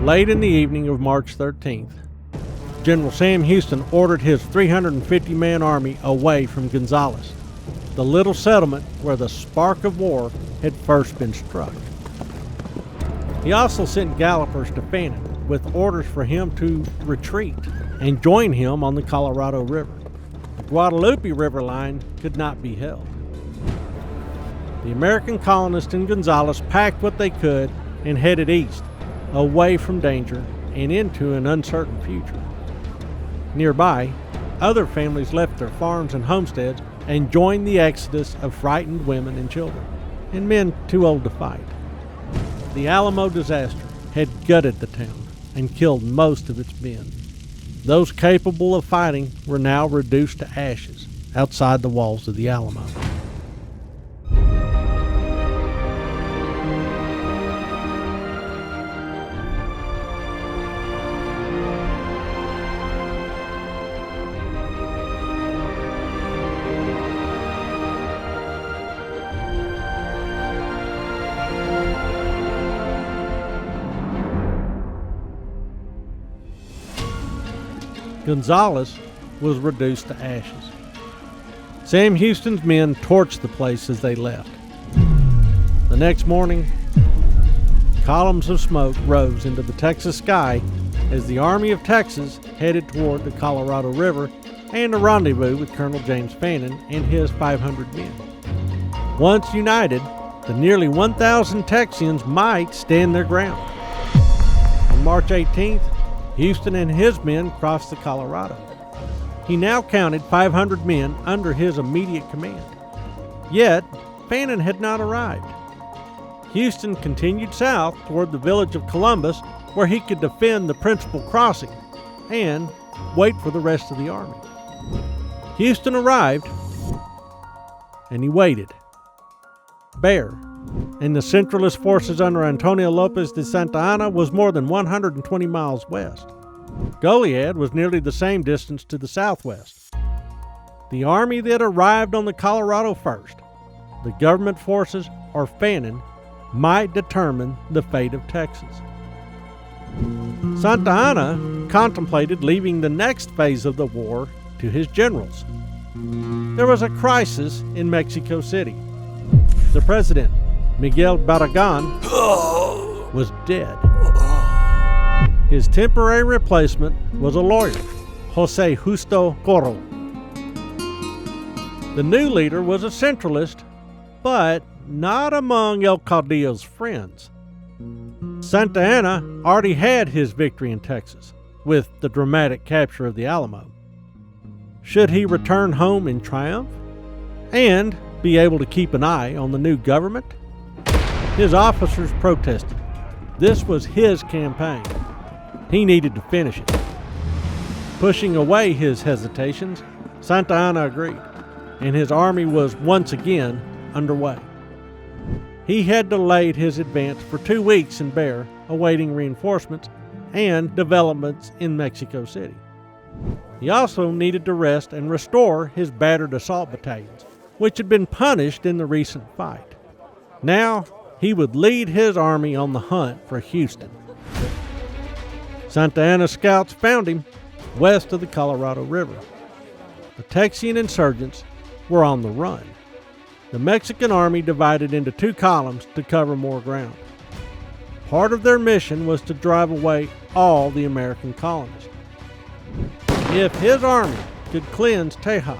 Late in the evening of March 13th, General Sam Houston ordered his 350-man army away from Gonzales, the little settlement where the spark of war had first been struck. He also sent gallopers to Fannin with orders for him to retreat and join him on the Colorado River. The Guadalupe River line could not be held. The American colonists in Gonzales packed what they could and headed east, away from danger and into an uncertain future. Nearby, other families left their farms and homesteads and joined the exodus of frightened women and children, and men too old to fight. The Alamo disaster had gutted the town and killed most of its men. Those capable of fighting were now reduced to ashes outside the walls of the Alamo. Gonzales was reduced to ashes. Sam Houston's men torched the place as they left. The next morning, columns of smoke rose into the Texas sky as the Army of Texas headed toward the Colorado River and a rendezvous with Colonel James Fannin and his 500 men. Once united, the nearly 1,000 Texians might stand their ground. On March 18th, Houston and his men crossed the Colorado. He now counted 500 men under his immediate command. Yet, Fannin had not arrived. Houston continued south toward the village of Columbus, where he could defend the principal crossing and wait for the rest of the army. Houston arrived, and he waited. Bare, and the centralist forces under Antonio Lopez de Santa Anna was more than 120 miles west. Goliad was nearly the same distance to the southwest. The army that arrived on the Colorado first, the government forces or Fannin, might determine the fate of Texas. Santa Anna contemplated leaving the next phase of the war to his generals. There was a crisis in Mexico City. The president, Miguel Barragan, was dead. His temporary replacement was a lawyer, Jose Justo Corro. The new leader was a centralist, but not among El Caudillo's friends. Santa Anna already had his victory in Texas, with the dramatic capture of the Alamo. Should he return home in triumph and be able to keep an eye on the new government? His officers protested. This was his campaign. He needed to finish it. Pushing away his hesitations, Santa Anna agreed, and his army was once again underway. He had delayed his advance for 2 weeks in Bear, awaiting reinforcements and developments in Mexico City. He also needed to rest and restore his battered assault battalions, which had been punished in the recent fight. Now, he would lead his army on the hunt for Houston. Santa Anna scouts found him west of the Colorado River. The Texian insurgents were on the run. The Mexican army divided into 2 columns to cover more ground. Part of their mission was to drive away all the American colonists. If his army could cleanse Tejas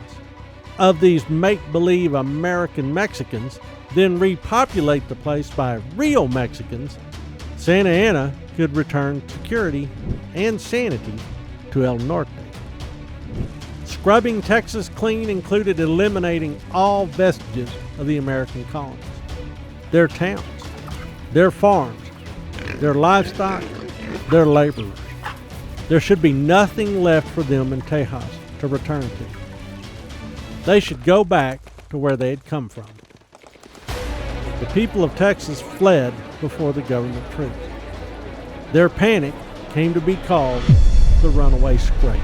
of these make-believe American Mexicans, then repopulate the place by real Mexicans, Santa Anna could return security and sanity to El Norte. Scrubbing Texas clean included eliminating all vestiges of the American colonies, their towns, their farms, their livestock, their laborers. There should be nothing left for them in Tejas to return to. They should go back to where they had come from. The people of Texas fled before the government troops. Their panic came to be called the Runaway Scrape.